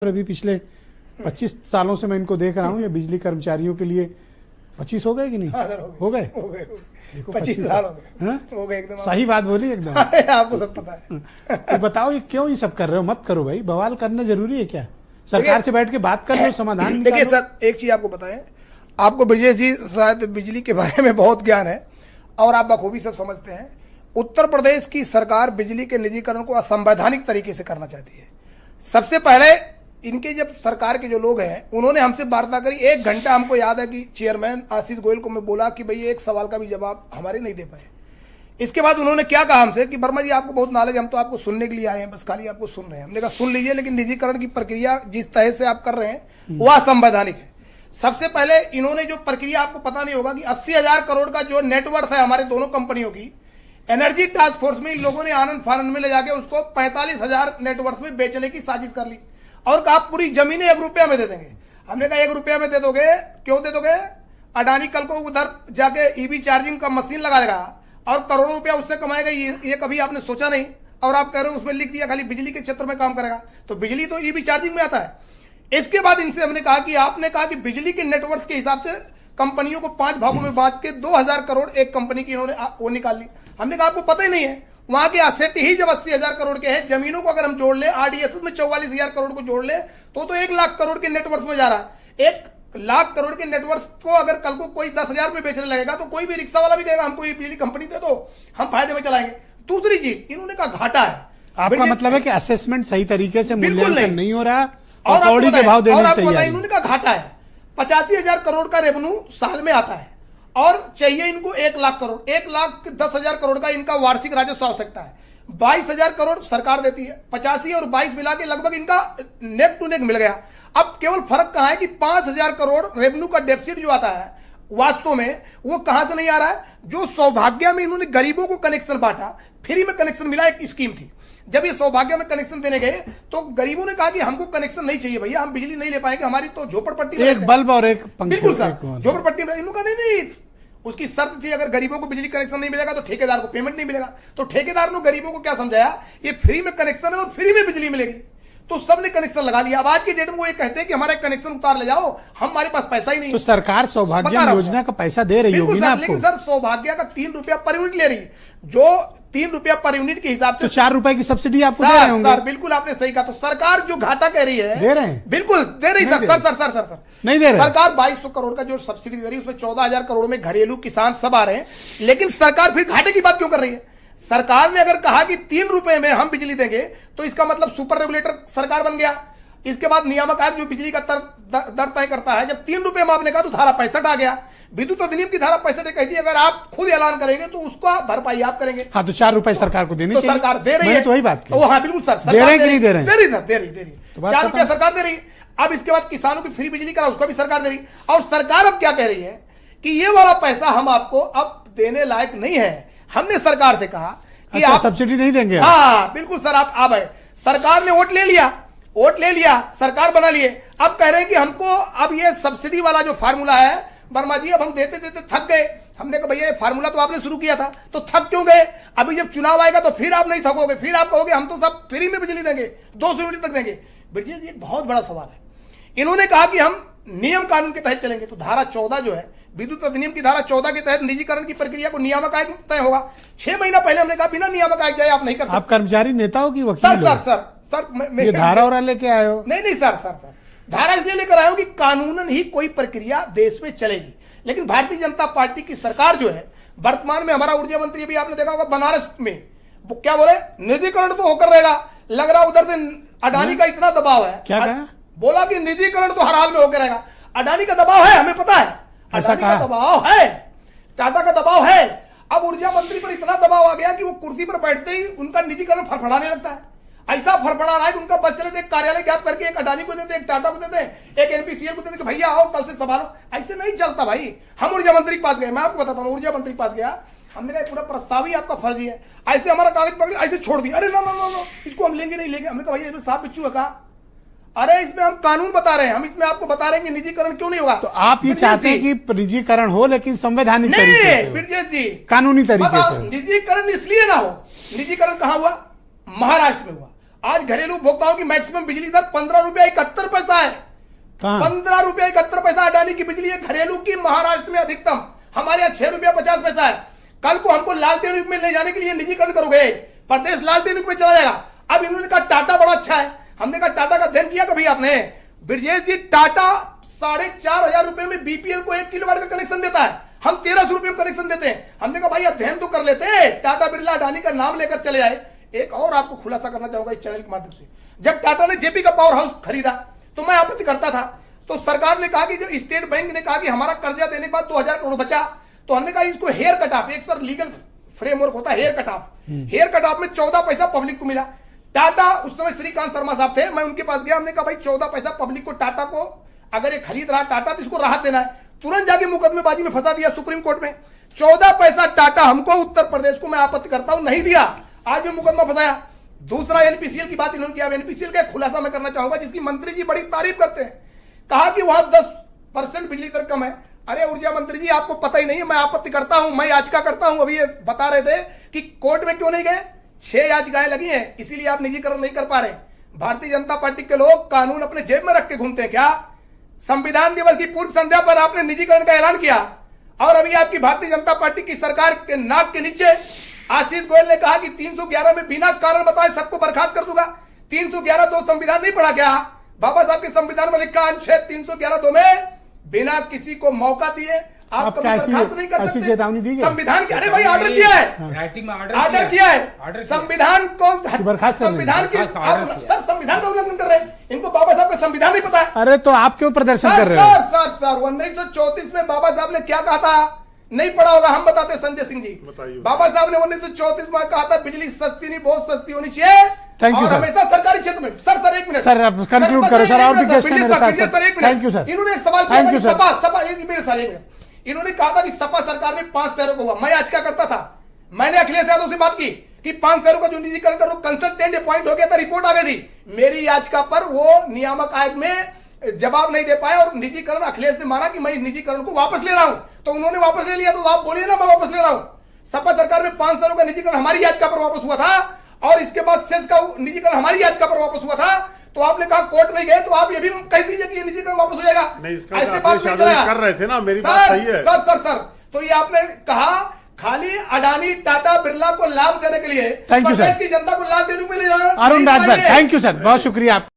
अभी पिछले 25 सालों से मैं इनको देख रहा हूँ, ये बिजली कर्मचारियों के लिए 25 हो गए कि नहीं? हो गए 25 साल हो गए एकदम। सही बात बोली एकदम। आपको सब पता है। तो बताओ ये क्यों ये सब कर रहे हो? मत करो भाई, बवाल करना जरूरी है क्या? सरकार से बैठ के बात कर लो, समाधान। देखिए सर, एक चीज आपको बताएं, आपको ब्रजेश जी शायद बिजली के बारे में बहुत ज्ञान है और आप बखूबी सब समझते हैं। उत्तर प्रदेश की सरकार बिजली के निजीकरण को असंवैधानिक तरीके से करना चाहती है। सबसे पहले इनके जब सरकार के जो लोग हैं उन्होंने हमसे वार्ता करी, 1 घंटा हमको याद है कि चेयरमैन आशीष गोयल को मैं बोला कि भाई एक सवाल का भी जवाब हमारे नहीं दे पाए। इसके बाद उन्होंने क्या कहा हमसे कि वर्मा जी आपको बहुत नॉलेज, हम तो आपको सुनने के लिए आए हैं, बस खाली आपको सुन रहे हैं। हमने कहा सुन लीजिए, लेकिन निजीकरण की प्रक्रिया जिस तरह से आप कर रहे हैं वह असंवैधानिक है। सबसे पहले इन्होंने जो प्रक्रिया, आपको पता नहीं होगा कि 80,000 करोड़ का जो नेटवर्थ है हमारे दोनों कंपनियों की, एनर्जी टास्क फोर्स में इन लोगों ने आनंद फानंद में ले जाके उसको 45,000 नेटवर्थ में बेचने की साजिश कर ली और कहा पूरी जमीनें 1 रुपया में दे देंगे। हमने कहा 1 रुपया में दे दोगे? क्यों दे दोगे? अडानी कल को उधर जाके ईवी चार्जिंग का मशीन लगाएगा और करोड़ों रुपया उससे कमाएगा, ये कभी आपने सोचा नहीं। और आप कह रहे हो उसमें लिख दिया खाली बिजली के क्षेत्र में काम करेगा, तो बिजली तो ईवी चार्जिंग में आता है। इसके बाद इनसे हमने कहा कि आपने कहा कि बिजली के नेटवर्क के हिसाब से कंपनियों को 5 भागों में बांट के 2,000 करोड़ एक कंपनी की इन्होंने वो निकाल ली। हमने कहा आपको पता ही नहीं है, वहां के असेट ही जब 80,000 करोड़ के हैं, जमीनों को अगर हम जोड़ ले, आरडीएस में 44,000 करोड़ को जोड़ ले तो 1 लाख करोड़ के नेटवर्क में जा रहा है। 1 लाख करोड़ के नेटवर्क को अगर कल को कोई 10,000 में बेचने लगेगा तो कोई भी रिक्शा वाला भी कहेगा हमको ये बिजली कंपनी दे दो, हम फायदे में चलाएंगे। दूसरी चीज इन्होंने कहा घाटा है। आपका मतलब है कि असेसमेंट सही तरीके से मूल्यांकन नहीं हो रहा और कौड़ी के भाव देने तैयार। इन्होंने कहा घाटा है, 85,000 करोड़ का रेवेन्यू साल में आता है और चाहिए इनको 1 लाख करोड़, 1,10,000 करोड़ का इनका वार्षिक राजस्व आवश्यकता है। 22,000 करोड़ सरकार देती है, 85 और 22 मिला के लगभग इनका नेक टू नेक मिल गया। अब केवल फर्क कहां है कि 5,000 करोड़ रेवेन्यू का डेफिसिट जो आता है वास्तव में वो कहां से नहीं आ रहा है? जो सौभाग्य में इन्होंने गरीबों को कनेक्शन बांटा, फ्री में कनेक्शन मिला, एक स्कीम थी। जब ये सौभाग्य में कनेक्शन देने गए तो गरीबों ने कहा कि हमको कनेक्शन नहीं चाहिए भैया, हम बिजली नहीं ले पाएंगे, हमारी तो झोपड़पट्टी, एक बल्ब और एक पंखा। बिल्कुल सर, झोपड़पट्टी में। इन्होंने कहा नहीं, उसकी शर्त थी अगर गरीबों को बिजली कनेक्शन नहीं मिलेगा तो ठेकेदार को पेमेंट नहीं मिलेगा। तो ठेकेदार ने गरीबों को क्या समझाया, ये फ्री में कनेक्शन है और फ्री में बिजली मिलेगी, तो सबने कनेक्शन लगा लिया। अब आज की डेट में वो ये कहते हैं कि हमारा कनेक्शन उतार ले जाओ, हमारे पास पैसा ही नहीं। तो सरकार सौभाग्य योजना का पैसा दे रही होगी ना आपको? लेकिन सर सौभाग्य का 3 रुपया पर यूनिट ले रही है, जो 3 रुपया पर यूनिट के हिसाब से तो 4 रुपए की सब्सिडी आपको दे रहे होंगे। सर बिल्कुल आपने सही कहा। तो सरकार जो घाटा कह रही है, दे रहे हैं, बिल्कुल दे रही। सर नहीं दे रहे। सरकार 2200 करोड़ का जो सब्सिडी दे रही है उसमें 14,000 करोड़ में घरेलू किसान सब आ रहे हैं, लेकिन सरकार फिर घाटे की बात क्यों कर रही है? सरकार ने अगर कहा कि 3 रुपए में हम बिजली देंगे तो इसका मतलब सुपर रेगुलेटर सरकार बन गया। इसके बाद नियामक आयोग जो बिजली का दर तय करता है, जब 3 रुपए में आपने कहा तो धारा 65 आ गया। विद्युत अधिनियम की धारा 65 कहती है अगर आप खुद ऐलान करेंगे तो उसका भरपाई आप करेंगे। हाँ, तो 4 रुपए सरकार को देनी चाहिए। सरकार दे रही है, तो वही बात की। हाँ बिल्कुल सर, दे रहे हैं कि नहीं दे रहे? दे रही 4 रुपया सरकार दे रही। अब इसके बाद किसानों की फ्री बिजली करा, उसका भी सरकार दे रही। और सरकार अब क्या कह रही है कि ये वाला पैसा हम आपको अब देने लायक नहीं है। हमने सरकार से कहा कि आप सब्सिडी नहीं देंगे। हाँ बिल्कुल सर, आप आए, सरकार ने वोट ले लिया, सरकार बना लिए। अब कह रहे हैं कि हमको अब ये सब्सिडी वाला जो फार्मूला है वर्मा जी, अब हम देते देते थक गए। हमने कहा भैया ये फार्मूला तो आपने शुरू किया था, तो थक क्यों गए? अभी जब चुनाव आएगा तो फिर आप नहीं थकोगे, फिर आप कहोगे हम तो सब फ्री में बिजली देंगे, 200 यूनिट तक देंगे। ब्रजेश जी एक बहुत बड़ा सवाल है। इन्होंने कहा कि हम नियम कानून के तहत चलेंगे, तो धारा 14 जो है विद्युत अधिनियम की धारा 14 के तहत निजीकरण की प्रक्रिया को नियामक आयोग तय होगा। 6 महीना पहले हमने कहा बिना नियामक आयोग जाए आप नहीं कर सकते। आप कर्मचारी नेता हो कि वकील हो? सर ये धारा और लेके आए हो? नहीं सर, धारा इसलिए लेकर आए हो कि कानूनन ही कोई प्रक्रिया देश में चलेगी। लेकिन भारतीय जनता पार्टी की सरकार जो है वर्तमान में, हमारा ऊर्जा मंत्री भी आपने देखा होगा बनारस में वो क्या बोले, निजीकरण तो होकर रहेगा। लग रहा उधर से अडानी का इतना दबाव है। क्या कहा? बोला कि निजीकरण तो हर हाल में होकर रहेगा। अडानी का दबाव है, हमें पता है, अडानी का दबाव है, टाटा का दबाव है। अब ऊर्जा मंत्री पर इतना दबाव आ गया कि वो कुर्सी पर बैठते ही उनका निजीकरण फड़फड़ाने लगता है। ऐसा फड़फड़ा रहा है कि उनका बस चले थे कार्यालय गैप करके एक अडानी को देते, एक टाटा को देते, एक एनपीसीएल को देते कि भैया आओ कल से संभालो। ऐसे नहीं चलता भाई। हम ऊर्जा मंत्री के पास गए, मैं आपको बताता हूँ, ऊर्जा मंत्री के पास गया, हमने कहा पूरा प्रस्ताव ही आपका फर्जी है, ऐसे हमारा कागज पकड़ ऐसे छोड़ दिया। अरे नो, इसको हम लेंगे नहीं लेंगे। हमने कहा भैया इसमें साफ बिच्छू है। कहा अरे इसमें हम कानून बता रहे हैं, हम इसमें आपको बता रहे हैं कि निजीकरण क्यों नहीं होगा। तो आप ये चाहते हैं कि निजीकरण हो लेकिन संवैधानिक तरीके से, ब्रजेश जी कानूनी कानूनी तरीके से। निजीकरण इसलिए ना हो, निजीकरण कहां हुआ? महाराष्ट्र में हुआ। आज घरेलू उपभोक्ताओं की मैक्सिमम बिजली दर 15 रुपया 71 पैसा है। कहाँ? 15 रुपया 71 पैसा अडानी की बिजली है घरेलू की। महाराष्ट्र में अधिकतम, हमारे यहाँ 6 रुपया 50 पैसा है। कल को हमको लालटेन युग में ले जाने के लिए निजीकरण करोगे, प्रदेश लालटेन युग में चला जाएगा। अब इन्होंने कहा टाटा बड़ा अच्छा है, हमने कहा टाटा का अध्ययन किया कभी आपने? ब्रजेश जी, टाटा 4,500 रुपए में बीपीएल को 1 किलोवाट का कनेक्शन देता है, हम 1300 रुपए में कनेक्शन देते हैं। हमने कहा भाई अध्ययन तो कर लेते, टाटा बिरला अडानी का नाम लेकर चले आए। एक और आपको खुलासा करना चाहूंगा इस चैनल के माध्यम से, जब टाटा ने जेपी का पावर हाउस खरीदा तो मैं आपत्ति करता था, तो सरकार ने कहा कि जो स्टेट बैंक ने कहा कि हमारा कर्जा देने के बाद 2000 करोड़ बचा, तो हमने कहा इसको हेयर कट ऑफ, एक सर लीगल फ्रेमवर्क होता है hair cut off, hair cut off में 14 पैसा पब्लिक को मिला। टाटा, उस समय श्रीकांत शर्मा साहब थे, मैं उनके पास गया, हमने कहा भाई 14 पैसा पब्लिक को, टाटा को अगर ये खरीद रहा टाटा तो इसको राहत देना है। तुरंत जाके मुकदमेबाजी में फंसा दिया सुप्रीम कोर्ट में। 14 पैसा टाटा हमको, उत्तर प्रदेश को, मैं आपत्ति करता हूं, नहीं दिया, आज में मुकदमा फंसाया। दूसरा एनपीसीएल की बात इन्होंने किया, एनपीसीएल का खुलासा मैं करना चाहूंगा जिसकी मंत्री जी बड़ी तारीफ करते हैं। कहा कि वहां 10% बिजली दर कम है। अरे ऊर्जा मंत्री जी, आपको पता ही नहीं है, मैं आपत्ति करता हूं, मैं याचिका करता हूं। अभी ये बता रहे थे कि कोर्ट में क्यों नहीं गए, 6 याचिकाएं लगी हैं, इसीलिए आप निजीकरण नहीं कर पा रहे। भारतीय जनता पार्टी के लोग कानून अपने जेब में रख के घूमते हैं क्या? संविधान दिवस की पूर्व संध्या पर आपने निजीकरण का ऐलान किया, और अभी आपकी भारतीय जनता पार्टी की सरकार के नाक के नीचे आशीष गोयल ने कहा कि 311 में बिना कारण बताए सबको बर्खास्त कर दूंगा। 311(2) संविधान नहीं पढ़ा क्या? बाबा साहब के संविधान में लिखा अनुच्छेद 311(2) में बिना किसी को मौका दिए आप कभी बर्खास्त नहीं कर सकते। चेतावनी दी गई संविधान के, अरे भाई ऑर्डर किया है, राइटिंग में ऑर्डर किया है, संविधान को बर्खास्त कर संविधान के सर संविधान का उल्लंघन कर रहे हैं। इनको बाबा साहब का संविधान नहीं पता है। अरे तो आप क्यों प्रदर्शन कर रहे हो? सर 1934 में बाबा साहब ने क्या कहा था, नहीं पढ़ा होगा, हम बताते हैं संजय सिंह जी। बाबा साहब ने 1934 में कहा था बिजली सस्ती नहीं बहुत सस्ती होनी चाहिए, थैंक यू और सर। हमेशा सरकारी क्षेत्र में। सर 1 मिनट सर, आप कंक्लूड करो सर, और भी गेस्ट हैं मेरे साथ sir. Sir 1 thank you minute, sir. इन्होंने एक सवाल थैंक यू किया, सर। सपा मेरे साथ 1 मिनट, इन्होंने कहा था कि सपा सरकार में 5 शहरों को हुआ, मैं याचिका करता था, मैंने अखिलेश यादव से बात की कि 5 शहरों का जो निजीकरण करो, कंसल्टेंट अपॉइंट हो गया था, रिपोर्ट आ गई थी। मेरी याचिका पर वो नियामक आयोग में जवाब नहीं दे पाए, और निजीकरण अखिलेश ने माना कि मैं निजीकरण को वापस ले रहा हूं, तो उन्होंने वापस ले लिया, तो आप बोलिए ना मैं वापस ले रहा हूं। सपा सरकार में 5 शहरों का निजीकरण हमारी याचिका पर वापस हुआ था, और इसके बाद सेस का निजीकरण हमारी याचिका पर वापस हुआ था, तो आपने कहा कोर्ट में गए, तो आप ये भी कह दीजिए कि ये निजीकरण वापस हो जाएगा। ऐसे बात नहीं चलेगा। कर रहे थे ना, मेरी बात सही है सर, तो ये आपने कहा खाली अडानी टाटा बिरला को लाभ देने के लिए थैंक यू सर। प्रदेश की जनता को लाभ देने के लिए Arun Rajbhar, thank you sir, बहुत शुक्रिया आप।